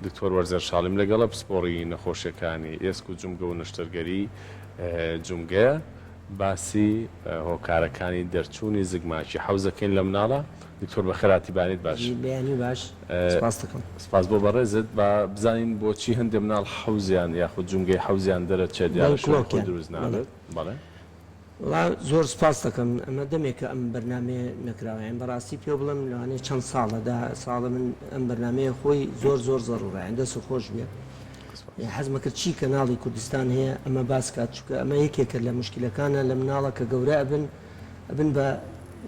دکتۆر وەرزەر شاڵیم لەگەڵە پسپۆڕی نەخۆشیەکانی ئێسک و جومگە و نەشتەرگەری جومگەیە باسی هۆکارەکانی دەرچوونی زگماکی حەوزەکەین لە مناڵە. دکتۆر بە خێراتی بانیت باش. بیانی باش. سپاس دەکەم. سپاس بۆ بەڕێزت. با بزانین بۆچی هەندێک مناڵ حەوزیان یاخود جومگەی حەوزیان دەرەچێت دیارە شوێنی دروست نابێت. بەڵێ. زۆر سپاس دەکەم. ئەمە دەمێکە ئەم بەرنامێ نەکراوە. یان بەڕاستی پێ بڵم لەوانەیە چەند ساڵە من ئەم بەرنامەیە خۆی زۆر زەڕوڕە. دەست خۆش بێت. حەزمە کرد چی کەناڵی کوردستان هەیە ئەمە باس کات چونکە ئەمە یەکێکە لە مشکلەکانە لە مناڵە کە گەورە ئەبن بە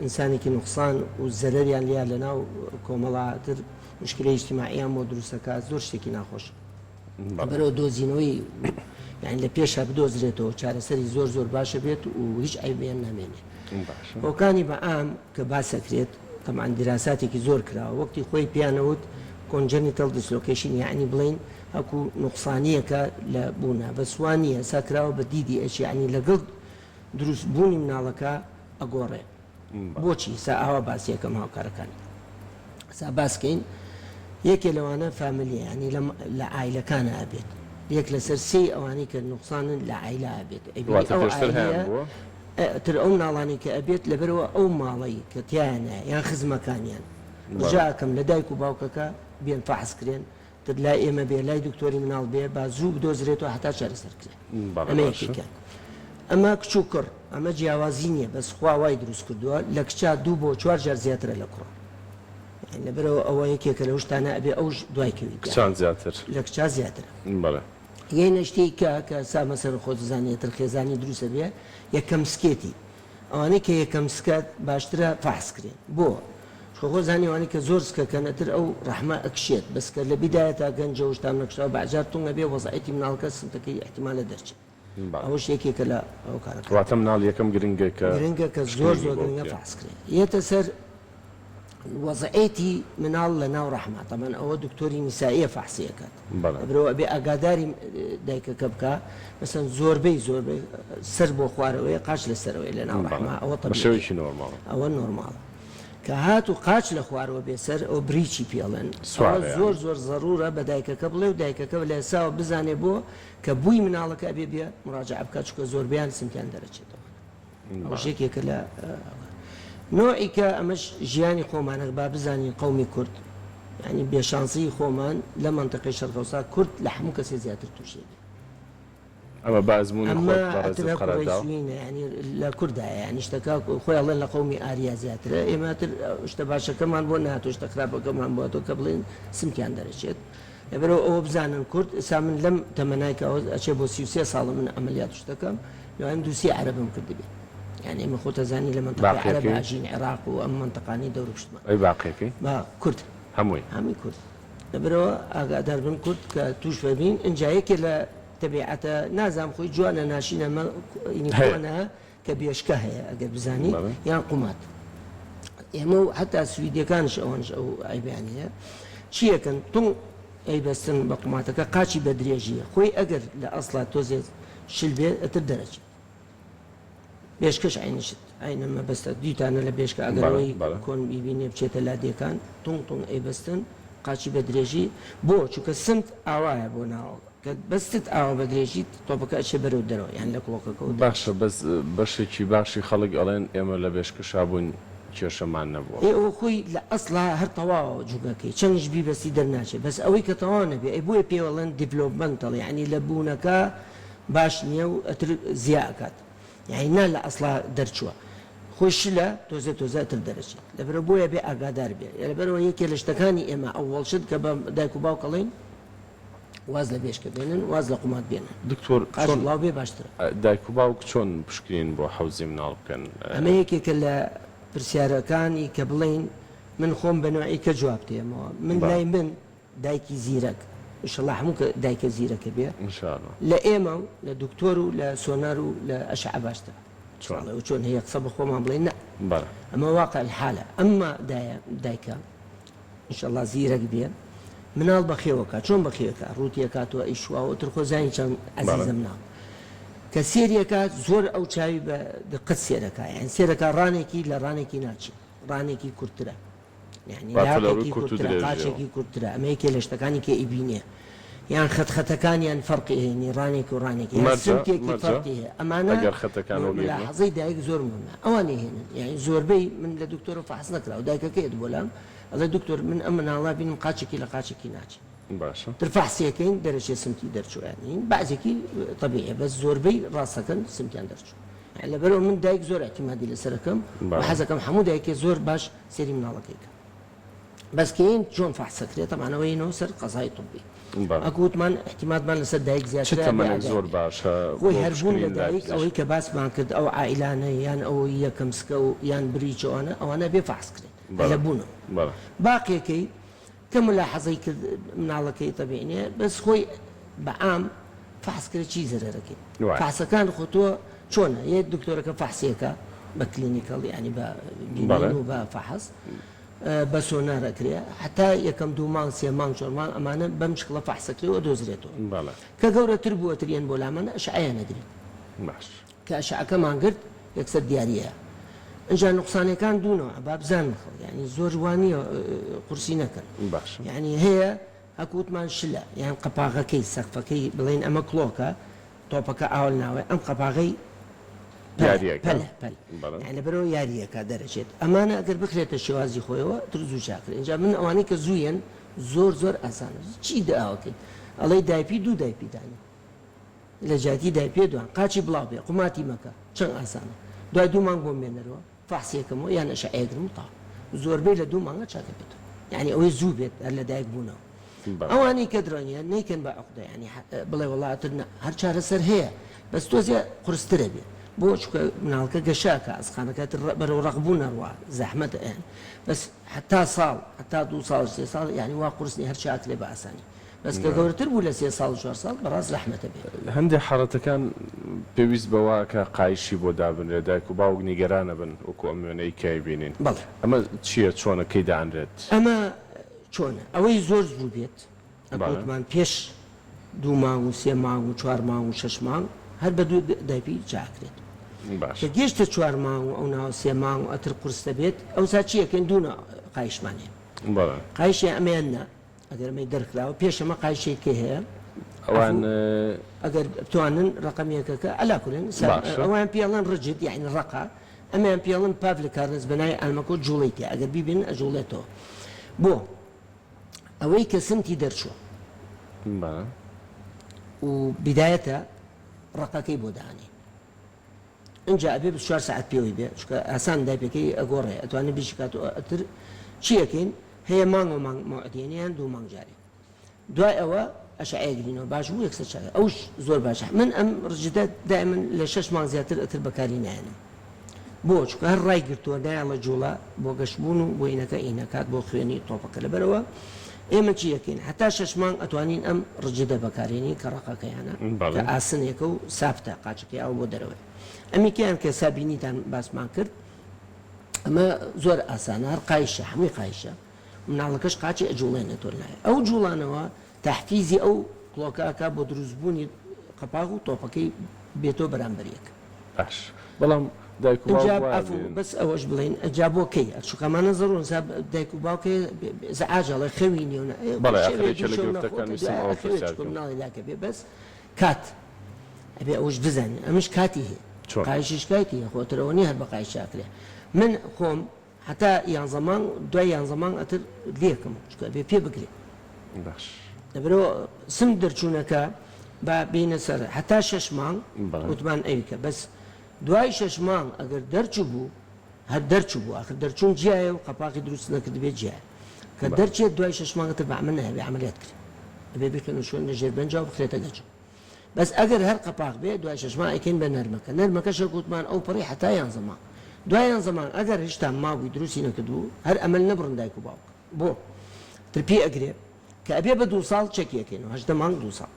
ئینسانێکی نوقسان و زەرەریان لیا لەناو کۆمەڵاتر مشکلە ئیجتیماعیان بۆ دروستەکە زۆر شتێکی ناخۆش. بەرەوە دۆزینەوەی یعنی لە پێشە بدۆزرێتەوە چارەسەری زۆر باشە بێت و هیچ عیبیان نامێنێت. هۆکانی بەعام کە باسەکرێت تەمان دیراساتێکی زۆر کراوە وەکتی خۆی پیانەوت کۆنجەنیتەڵ دیسلۆکیشن یعنی بڵین هەکو نوقسانیەکە لە بوونە بە سوانیە ساکراوە بە دیدی ئەچ یعنی لەگەڵ دروست بوونی مناڵەکە ئەگۆڕێ. بۆچی سا ئاوا باسیەکەم هاوکارەکانی سا باسکەین یەکێ لەوانە فامیلی ینی لە ئایلەکانە ئەبێت یەک لەسەر سێ ئەوانەی کە نوقسانن لە ئایلا ئەبێت تر ئەو ناڵانی کە ئەبێت لەبەرەوە ئەو ماڵی کە تیانە یان خزمەکانیان ژاکەم لە دایک و باوکەکە بێن فەحسکرێن تر لای ئێمە بێ لای دکتۆری مناڵ بێ با زوو بدۆزرێتەوە هەتا چارەسەرکرێن. ئەمە یەکێکە. ئەمە کچ و کڕ ئەمە جیاوازی نییە بەس خوا وای دروست کردووە لە کچا 2 بۆ 4 جار زیاترە لە کوڕە. لەبەرەوە ئەوە یەکێکە لە شتانە ئەبێ ئەوش دوایکەوی زیاتر لە کچا زیاترە. یەی نەشتێکە کە سا مەسەر خۆت زانێتتر خێزانی دروستە بێ یەکەم سکێتی ئەوانەی کە یەکەم سکات باشترە فەحسکرێن. بۆ خۆ زانیوانی کە زۆر سکەکەنەتر ئەو ڕەحمە ئەکشێت بەسکە لە بیدایە تا گەنجە و شتام نەکشەوە بەعجار تونگە بێ وەزعەتی مناڵکە سنتەکەی احتیمالە دەرچێت. ئەوش یەکێکە لە ئەو کارەکە. واتە مناڵ یەکەم گرنگە کە زۆر گرنگە فەحسکرێت. یەتە سەر وەزعەتی مناڵ لە ناو ڕەحمە تەمەن ئەوە دکتۆری نیسائیە فەحسیەکات. برەوە بێ ئاگاداری دایکەکە بکە مەسەن زۆربەی سەر بۆ خوارەوەی قاچ لەسەرەوەی لە ناو ڕەحمە ئەوە تەبیعی نۆرماڵە. ئەوە نۆرماڵە. کە هات و قاچ لە خوارەوە بێسەر ئەو بریچی پێڵێن زۆر ضرورە بە دایکەکە بڵێ و دایکەکە لە ئێساوە بزانێ بۆ کە بووی مناڵەکە بێ بێ مراجعە بکات چونکە زۆربیان سمتیان دەرەچێتەوە. ئەوش یەکێکە لە نوعی کە ئەمەش ژیانی خۆمانە با بزانین قەومی کورد ینی بێشانسی خۆمان لە منتەقەی شەرقەوسا کورد لە هەموو کەسێ زیاتر تووشێ بێ. ئەمە بازمون ینی لە کوردایە ینی شتەکە خۆی ئەڵێن لە قەومی ئاریا زیاترە ئێمەتر شتە باشەکەمان بۆ نهاتۆ شتە خراپەکەمان بۆتۆ کە بڵێن سمتیان دەرەچێت. لەبەرەوە ئەوە بزانن کورد ئێستا من لەم تەمەنایکەوە ئەچێ بۆ 33 ساڵە من ئەمەلیات شتەکەم لەوان دووسی عەرەبم کردبێ. يعني ئمە خۆتەزانی لە منتەقەی عەرەب ئاژین عێراق و ئەم منتەقانی دەور پشتمان. ئەی باقیەکەی؟ کورد هەمووی کورد. لەبەرەوە ئاگادار بن کورد کە توش ببین ئینجا یەکێ لە تەبیعەتە نازام خۆی جوانە ناشینە کۆنە کە بێشکە هەیە ئەگەر بزانی یان قومات. ئێمە و حتا سویدیەکانش ئەوەنش ئەو ئایبیان هەیە چیەکەن تونگ ئەیبەستن بە قوماتەکە قاچی بە درێژیە خۆی ئەگەر لە ئەسڵا تۆزێ شل بێ ئەتر دەرەچێت. بێشکەش عینشت عینەمە بەستە دیتانە لە بێشکە ئەگەرەوەی کۆن بیبینێ بچێتە لادیەکان تونگ ئەیبەستن قاچی بە درێژی بۆ چونکە سمت ئاوایە بۆ ناوە کە بەستت ئاوا بە درێژی تۆپەکە ئەچێ بەرەو دەرەوە یان لە کڵۆکەکە باشە بەس بەشێکی باشی خەڵک ئەڵێن ئێمە لە بێشکەشا بوون کێشەمان نەبووە. ئەوە خۆی لە ئەسڵا هەر تەواوە جوگەکەی چەندش بیبەستی دەرناچێت بەس ئەوەی کە تەواو نەبێ ئەی بۆیە پێوەڵێن دیڤلۆپمەنتەڵ یعنی لە بوونەکە باش نییە و ئەتر زیاکات. یعنی نا لە ئەسڵا دەرچووە خۆش لە تۆزەتر دەرەچێت لەبەرە بۆیە بێ ئاگادار بێ لەبەرەوە یەکێ لە شتەکانی ئێمە ئەوڵشت کە بە دایک و باوکەڵین واز لە بێشکە بێنن واز لە قومات بێنن. دکتۆر ڵاو بێ باشترە. دایک و باوک چۆن پشکرین بۆ حەوزی مناڵ بکەن؟ ئەمە یەکێکە لە پرسیارەکانی کە بڵین من خۆم بە نوعی کە جواب دێمەوە من لای من دایکی زیرەک ئینشەڵڵا هەموو کە دایکە زیرەکە بێ لە ئێمە و لە دکتۆر و لە سۆنار و لە ئەشعە باشترە چۆن هەیە قسە بە خۆمان بڵێن نە ئەمە واقع الحالە ئەمما دایکە ئینشەڵڵا زیرەک بێ مناڵ بەخێوەکە چۆن بەخێوەکە ڕوتیەکاتەوە ئیشواوەتر خۆزانی چەند عەزیزم ناو کە سێریەکات زۆر ئەو چاوی بە دقت سێرەکە یان سێرەکە ڕانێکی لە ڕانێکی ناچێت ڕانێکی کورتترە يعني باتەلەوەی لاقێکی کورت و کورتترە درێژەوە. قاچێکی کورتترە ئەمەیەکێ لە شتەکانی کە ئیبینێ یان خەتەکانیان فەرقی هێنی ڕانێک و ڕانێکی سمکێکی فەرقی هەیە ئەمانە ئەگەر خەتەکان لە حەزەی دایک زۆر مهمە ئەوانەی هێنن یعنی زۆربەی من لە دکتۆر فحص نەکراوە دایکەکەیت بۆلام ئەڵێ دکتۆر من ئەم مناڵا بینم قاچێکی لە قاچێکی ناچێت باشە ترفحسیەکەین دەرەچێ سمتی دەرچوویان بعضێکی طبیعیە بەس زۆربەی ڕاستەکەن سمتیان دەرچوو لەبەرەوە من دایک زۆر اعتیمادی لەسەرەکەم و حەزەکەم هەموو دایکێ زۆر باش سێری مناڵەکەیکە بەس کەین چۆن فحسەکرێت ئەمانەوەینەوە سەر قەزای طبی ئەکووتمان احتیمادمان لەسەر دایک زیاتر زۆر باشە خۆی هەربوون لە دایک ئەوەی کە باسمان کرد ئەو عائیلانە یان ئەوەی یەکەم سکە و یان بریچەوانە ئەوانە بێ فحسکرێت لە بوونەوە باقیەکەی کە ملاحەزەی کرد مناڵەکەی طبیعیە بەس خۆی بەعام فحسکرێت چی زەرەرەکەی فحسەکان خۆتۆ چۆنە یەک دکتۆرەکە فحسیەکە بە کلینیکەڵ ینی بە بینین و بە فحس بە سۆنارەکرێ حتا یەکەم دوو مانگ سێ مانگ چۆن مانگ ئەمانە بەم شکڵە فحسەکرێەوە دۆزرێتەوە کە گەورەتر بووەتر یەن بۆ لامانە ئەشعەیە نەگرێت کە ئەشعەکەمان گرت یەکسەر دیاریەیە اینجا نقصانەکان دوونەوە با بزان ینی زۆر وانیە قورسی نەکەن ینی هەیە هەکووتمان شلە یان قەپاغەکەی سەقفەکەی بڵێن ئەمە کلۆکە تۆپەکە ئاول ناوێ ئەم قەپاغەی لەبەرەوە یاریەکە دەرەچێت ئەمانە ئەگەر بکرێتە شێوازی خۆیەوە زوو چاکرێت اینجا من ئەوانەی کە زوویەن زۆر ئاسانە چی داواکەیت ئەڵەی دایپی دوو دایپیدانی لە جاتی دایپێ دوان قاچی بڵاو بێ قوماتی مەکە چەند ئاسانە دوای دوو مانگ بۆم بێنەرەوە فحسیەکەمەوە یان ئەشعەیەگرم تا زۆربەی لە دوو مانگە چاکە بێتەوە یعنی ئەوەی زوو بێت هەر لە دایک بوونەوە ئەوانەی کە درۆنیە نیکەن بە عقدە ینی بڵێ وڵاتر هەر چارەسەر هەیە بەس تۆزیە قورسترە بێت بۆ چکە مناڵکە گەشاکە ئەسخانەکەت بەرەو ڕەقبوو نەڕوا زەحمەتە ئەیان بەس حتا ساڵ حتا دو ساڵ سێ ساڵ ینی وا قورسنی هەر چاکرێ بە ئاسانی بەس کە گەورەتر بوو لە سێ ساڵ چوار ساڵ بەڕاست زەحمەتە بێت هەندێک حاڵەتەکان پێویست بەوە کە قایشی بۆ دابنرێت دایک و باوک نیگەرانە بن وەکو ئەم وێنەی کای بینین ئەمە چییە چۆنەکەی دانرێت ئەمە چۆنە ئەوەی زۆر زوو بێت ئەگوتمان پێش دوو مانگ و سێ مانگ و چوار مانگ و شەش مانگ هەر بە دوو دایپی چاکرێت کە گەشتە چوار مانگ و ئەو ناوە سێ مانگ و ئەتر قورس دەبێت ئەو سا چیەکەن دوو قایشمانێ قایشی ئەمەیاننا ئەگەر ئەمەی دەرکراوە پێش ئەمە قایشێکی هەیە ئەوان ئەگەر بتوانن ڕقەمیەکەکە ئەلاکولێن ئەوان پێڵەن ڕجد یعنی ڕقا ئەمەیان پێڵن پاڤ لە کارنس بەنای ئەلمەکۆ جوڵیتی ئەگەر بیبین ئەجوڵێتەوە بۆ ئەوەی کە سمتی دەرچووە و بدایەتە ڕقەکەی بۆ دانی اینجا ئەبێ 4 ساعت پێوەی بێ چکە ئاسان دایپەکەی ئەگۆڕێ ئەتوانێت بیشی کاتەوە ئەتر چیەکەین هەیە مانگ و مانگ مۆعدێنیان دوو مانگ جارێ دوای ئەوە ئەشعەیەگرینەوە باش بوو یەکسەر چاکە ئەوش زۆر باشە من ئەم ڕجدە دائما لە 6 مانگ زیاتر ئەتر بەکاری نایەنم بۆ چکە هەر ڕای گرتووە دایاڵە جوڵە بۆ گەشتبوون و بۆ ئینەکە ئینەکات بۆ خوێنی تۆپەکە لەبەرەوە ئێمە چیەکەین هەتا 6 مانگ ئەتوانین ئەم ڕجدە بەکارێنی کە ڕقەکەیانە کە ئاسنێکە و سافتە قاچەکەی ئەو بۆ دەرەوە ئەمیکیان کە سابینیتان باسمان کرد ئەمە زۆر ئاسانە هەر قایشە هەمووی قایشە مناڵەکەش قاچی ئەجوڵێنێتۆ لایە ئەو جوڵانەوە تەحفیزی ئەو کڵۆکاکە بۆ دروستبوونی قەپاغ و تۆپەکەی بێتۆ بەرامبەریەکە باش بەڵام دایک و باوک بەس ئەوەش بڵێن ئەجابۆکەی چکەمانە زەڕۆن دایک و باوکێ زەعاجەڵە خەوی نیێنە مناڵی لاکە بێ بەس کات ئەبێ ئەوش بزانێ ئەمش کاتی هەیە قایشیش کاتی خۆترەوە نیە هەر بە قایش چاکرێ من خۆم حتا یان زەمان دوای یان زەمان ئەتر لێکم چکە بێ پێ بگرێ دەبرەوە سم دەرچوونەکە بە بینە سەر حتا 6 مانگ وتمان ئەویکە بەس دوای 6 مانگ ئەگەر دەرچوو بوو هەر دەرچوو بوو ئاخر دەرچوون جیایە و قەپاقی دروست نەکرد بێت جیایە کە دەرچێت دوای 6 مانگتر بەعمل نەهەبێ عملیات کرد ئەبێ بکەن شوێن لە ژێر بەنجاو بخرێتە گەجە بەس ئەگەر هەر قەپاق بێ دوای 6 مانگ ئەیکەین بە نەرمەکە نەرمەکە شەکوتمان ئەو پڕی حتا یان زەمان دوایان زەمان ئەگەر هێشتا ماوی دروستی نەکردو هەر ئەمەل نەبڕن دایک و باوک بۆ ترپی ئەگرێ کە ئەبێ بە 2 ساڵ چەکیەکەینەوە 8 مانگ 2 ساڵ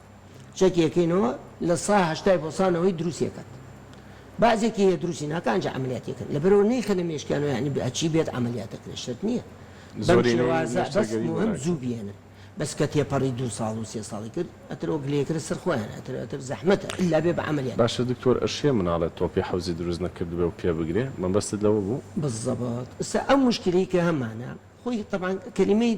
چەکیەکەینەوە لە سا 8 بۆ سانەوەی دروستیەکەت بعضێکی هەیە دروستی ناکە ئەنجا عملیاتیەکەن لەبەرەوە نەیخەنە مێشکیانەوە یعنی ئەچی بێت عملیاتەکە شت نییە بەس مهم زوو بێنن بەس کە تێپەڕی 2 ساڵ و 3 ساڵی کرد ئەترەوە گلەیەکرد سەرخۆیان ئەتر زەحمەتە ئللا بێ بە عملیات باشە دکتۆر ئەشێ مناڵێت تۆپی حەوزی دروست نەکردبێ و پێ بگرێ من بەستت لەوە بوو بالضبط ئستا ئەم مشکلەی کە هەمانە خۆی طبعا کەلیمەی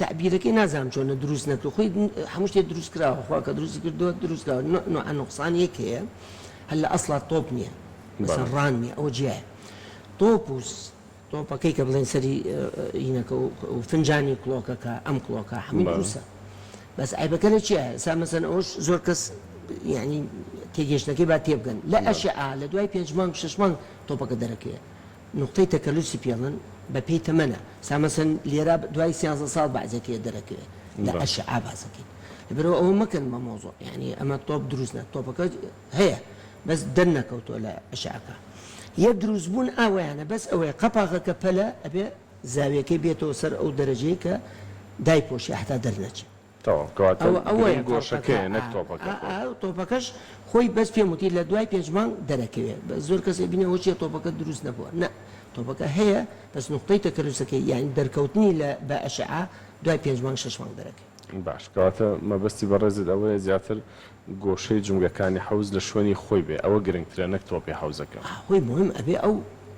تعبیرەکەی نازانم چۆنە دروست نەکرد خۆی هەموو شتێک دروست کراوە خوا کە دروستی کردووە دروست کراوە نوع نقصان یەک هەیە هەر لە ئەسڵا تۆپ نییە مثلا ڕان نییە ئەوە جیایە تۆپەکەی کە بڵێن سەری هینەکە و فنجانی کڵۆکەکە ئەم کڵۆکە هەمووی دروستە بەس عیبەکە لە چیە ئێستا مەسەن ئەوش زۆر کەس یعنی تێگەشتەکەی با تێبگەن لە ئەشعا لە دوای 5 مانگ 6 مانگ تۆپەکە دەرەکەوێت نقطەی تەکەلوسی پێڵن بە پێی تەمەنە سامەسن لێرە دوای 13 ساڵ بەعزەکەی دەرەکەوێت لە ئەشعا بازەکەین لەبەرەوە ئەوە مەکەن بە مۆزۆ یعنی ئەمە تۆپ دروست نە تۆپەکە هەیە بەس دەرنەکەوتۆ لە ئەشعاکە یەک دروستبوون ئاوایانە بەس ئەوەیە قەپاغەکە پەلە ئەبێ زاویەکەی بێتەوە سەر ئەو دەرەجەیە کە دایپۆشی هەتا دەرنەچێت ئەوەی گۆشەکەی نەک تۆپەکە تۆپەکەش خۆی بەس پێم وتی لە دوای 5 مانگ دەرەکەوێت زۆر کەس بینەوە چیە تۆپەکە دروست نەبووە نە تۆپەکە هەیە بەس نقطەی تەکەلوسەکەی یعنی دەرکەوتنی لە بە ئەشعا دوای 5 مانگ 6 مانگ دەرەکەوێت باش کەواتە مەبەستی بەڕێزت ئەوەیە زیاتر گۆشەی جونگەکانی حەوز لە شوێنی خۆی بێ ئەوە گرنگترە نەک تۆپی حەوزەکە خۆی مهم ئەبێ ئەو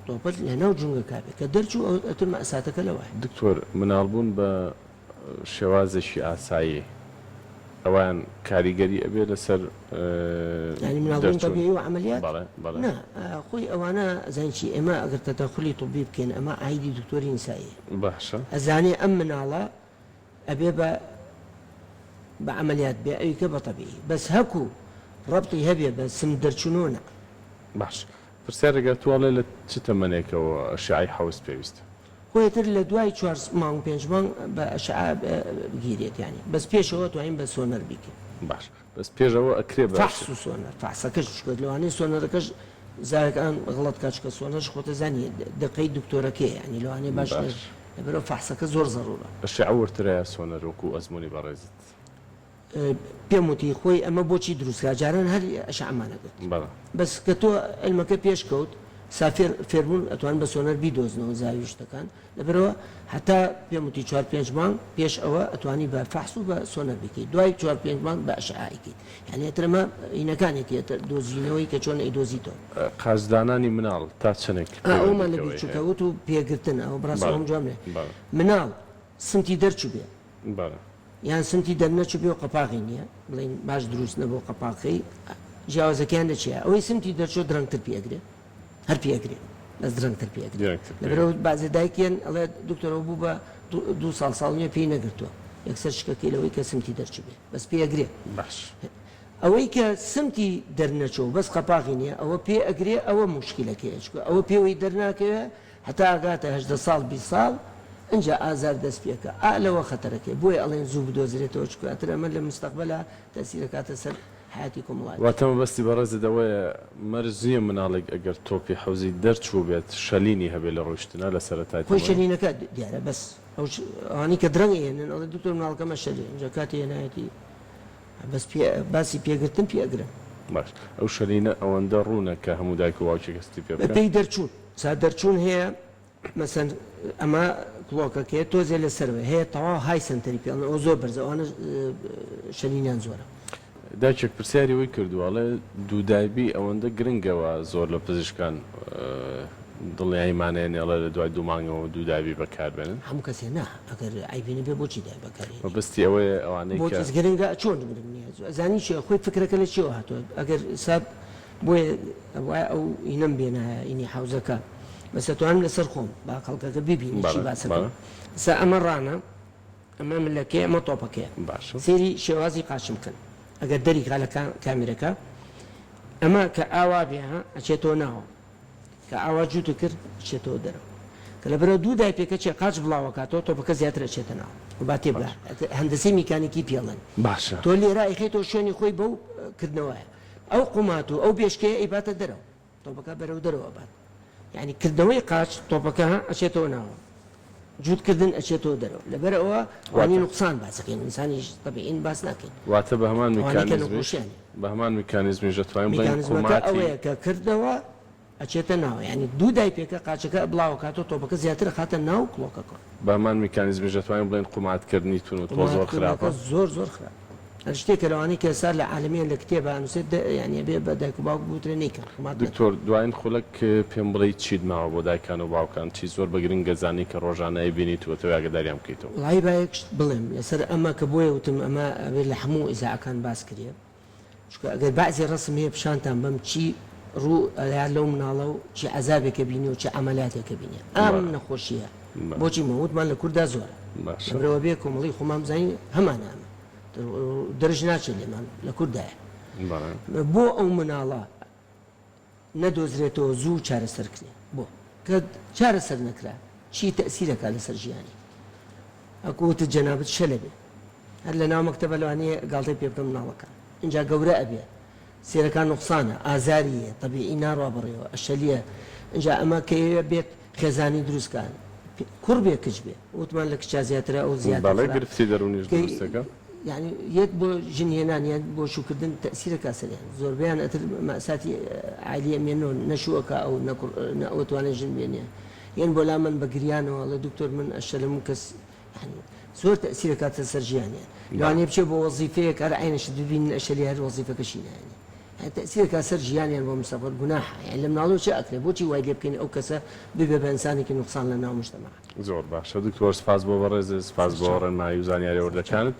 تۆپەت لە ناو جونگەکە بێت کە دەرچوو ئەتر مەساتەکە لەوە دکتۆر مناڵبوون بە شێوازێکی ئاسایی ئەوان کاریگەری ئەبێ لەسەر ینی مناڵبوون بە پێی و عملیات نا خۆی ئەوانە زانچی ئێمە ئەگەر تەدەخلی طبی بکەین ئەمە عایدی دکتۆری نسایی باشە ئەزانێ ئەم مناڵە ئەبێ بە عملیات بێ ئەوی کە بە طبیعی بەس هەکو ڕەبتی هەبێ بە سم دەرچوونۆنە باش پرسیارێگە توواڵێ لە چ تەمەنێکەوە ئەشعای حەوز پێویستە خۆیتر لە دوای 4 مانگ 5 مانگ بە ئەشعا بگیرێت ینی بەس پێشەوە توانین بە سۆنەر بیکەین باش بەس پێشەوە ئەکرێ بە فحص و سۆنەر فحسەکەش شکرد لەوانەیە سۆنەرەکەش زارەکان غڵەت کاچکە سۆنەرش خۆتە زانی دقەی دکتۆرەکەی ینی لەوانەیە باش لەبەرەوە فحسەکە زۆر زەڕورە ئەشعا وەرترایە سۆنەر وەکو ئەزمموی بەڕێزت پێم وتی خۆی ئەمە بۆچی دروستکە جاران هەر ئەشعمانەکەت بەس کە تۆ ئەلمەکە پێشکەوت سافێر فێربوون ئەتوان بە سۆنەر بیدۆزنەوە زاوی شتەکان لەبەرەوە هەتا پێم وتی 4-5 مانگ پێش ئەوە ئەتوانی بە فحص و بە سۆنەر بکەیت دوای 4-5 مانگ بە ئەشعایکەیت یعنی ئەترمە هینەکانێکی دۆزینەوەی کە چۆن ئەیدۆزیتەوە قازدانانی مناڵ تا چنێک ئەومە لە بیرچووکەوت و پێگرتن ئەو بڕاستەوەم جوامێ مناڵ سمتی دەرچوو بێ یان سمتی دەرنەچوو بێ و قەپاغی نییە بڵین باش دروست نەبوو قەپاقی جیاوازەکەیان دەچێ ئەوەی سمتی دەرچۆ درەنگتر پێگرێت هەر پێگرێت بەس درەنگتر پێگرێت لەبەرەوە بازێ دایکێن ئەڵێ دکتۆرەوە بوو بە 2 ساڵ نییە پێی نەگرتووە یەکسەر شکەکەی لەوەی کە سمتی دەرچوو بێ بەس پێگرێت باش ئەوەی کە سمتی دەرنەچۆ بەس قەپاغی نییە ئەوە پێ ئەگرێ ئەوە مشکلەکەی چکە ئەوە پێوەی دەرناکەوێ هەتا ئاگاتە 18 ساڵ 20 ساڵ اینجا ئازار دەست پێکە لەوە خەتەرەکەی بۆی ئەڵێن زوو بدۆزرێتەوە چکاتر ئەمە لە مستەقبەلە تەسیرەکاتە سەر حیاتی کۆمەڵات واتەمە بەستی بەڕێزت ئەوەیە مەرزیە مناڵێک ئەگەر تۆپی حەوزی دەرچوو بێت شەلینی هەبێت لە ڕۆیشتنە لە سەرەتای خۆی شەلینەکە دیارە بەس ئەوانی کە درەنگێنن ئەڵێ دوکتۆر مناڵەکەمە شەلی اینجا کاتی هێنایەتی بەس باسی پێگرتن پێگرن باش ئەو شەلینە ئەوەندە ڕوونە کە هەموو دایک و باوکی کەستی پێ بکەن پێی دەرچوون سا دەرچوون هەیە مەسەن ئەمە کڵۆکەکەی تۆزێ لە سەرەوە هەیە تەواو های سنتەری پێڵن ئەو زۆر بەرزە ئەوانە شەلینیان زۆرە داچێک پرسیاری وی کردووەڵێ دوودایبی ئەوەندە گرنگەوە زۆر لە پزیشکان دڵنیایمانەیە نێڵە لە دوای 2 مانگەوە دووداوی بەکاربێنن هەموو کەسێ نا ئەگەر ئایبینە بێ بۆچی دای بەکاری بەستی ئەوەیە ئەوانەی بۆچ گرنگە چۆن گرنگ نییە زانی چی خۆی فکرەکە لە چیەوە هاتووە ئەگەر ساب بۆیە ئەو ئینەم بێنە ئینی حوزەکە بەس توانم لەسەر خۆم با خەڵکەکە ببینی چی باسەکە سا ئەمە ڕانە ئەمە ملەکەی ئەمە تۆپەکەیە سێری شێوازی قاچم بکەن ئەگەر دەری لە کامێرەکە ئەمە کە ئاوا بێ ئەچێتەوە ناوە کە ئاوا جووتە کرد چێتەوە دەرەوە کە لەبەرە دوو دای پێکە چێ قاچ بڵاوەکاتەوە تۆپەکە زیاتر ئەچێتە ناوە با تێبگا هەندسەی میکانیکی پێڵێن باشە تۆ لێرە ئەیخێتەوە شوێنی خۆی بەو کردنەوەیە ئەو قومات و ئەو بێشکەیە ئەیباتە دەرەوە تۆپەکە بەرەو دەرەوە بات یعنی کردنەوەی قاچ تۆپەکە ئەچێتەوە ناوە جوودکردن ئەچێتەوە دەرەوە لەبەر ئەوە وانی نقصان باسەکەین ئینسانیش طبیعین باس ناکەین واتە بە هەمان میکانیزمی ژەتوانین بڵێن میکانیزمەکە ئەوەیە کە کردەوە ئەچێتە ناوە ینی دوو دای پێکە قاچەکە بڵاوکاتەوە تۆپەکە زیاتر خاتە ناو کڵۆکەکە بە هەمان میکانیزمی ژەتوانین بڵێن قوماتکردنی تون و تۆ زۆر خراپە زۆر خراپ شتێکە لەوانەیە کە سار لە عالمیە لە کتێبە نووسێت یعنی بێ بە دایک و باوک بوترێ نیکە دکتۆر دوایین خولک پێم بڵێ چیت ماوە بۆ دایکان و باوکان چی زۆر بەگرنگ گەزانی کە ڕۆژانەیە بینیتوە ئاگاداریان بکەیتەوە وڵی باەکشت بڵێم لەسەر ئەمە کە بۆیە وتم ئەمە ئەبێت لە هەموو ئیزاعەکان باس کرێ چکە ئەگەر بەعزی ڕسم هەیە پیشانتان بەم چی ڕوو ئەلار لەو مناڵە و چی عەزابێکە بینی و چی عەمەلاتێکە بینی ئەم نەخۆشیە بۆچی مەوتمان لە کووردا زۆرە لەبرەوە بێ کۆمەڵی خۆمان بزانین هەمان ئەمە دەرج ناچێت لێمان لە کووردایە بۆ ئەو مناڵە نەدۆزرێتەوە زوو چارەسەرکرێ بۆ کە چارەسەر نەکرا چی تەسیرەکە لەسەر ژیانی ئەکوتە جەنابەت شەلە بێ هەر لە ناو مەکتەبە لەوانەیە گاڵتەی پێ بکەم مناڵەکان اینجا گەورە ئەبێ سێرەکان نوقسانە ئازاریە طبیعی ناڕوا بڕێەوە ئەشەلیە اینجا ئەمە کە بێت خێزانی دروستکان کوڕ بێ کچ بێ وتمان لە کچا زیاترە ئەو زیاتر گرفتی دەرونیش دروستەکە يعني يد بو جنينان يد بو شو كردن تأثير كاسر يعني زور بيان أتر مأساتي عالية منه نشوكا أو نقوتوان جن بينيا يعني بولا من بقريان ولا دكتور من الشلم كس يعني زور تأثير كاسر سرجيان يعني يبشر بوظيفة كرعين شديد بين الأشياء هذه وظيفة كشينة يعني تأثير كاسر جيان يعني بمستقبل جناح يعني لما نعلو شيء أكله بوشي وايد يمكن أو كسا بيبقى إنساني كنقصان لنا ومجتمع زور باش دكتور سپاس بۆ بەڕێز سپاس بۆ ڕێنمایی و زانیاری وەردەکانت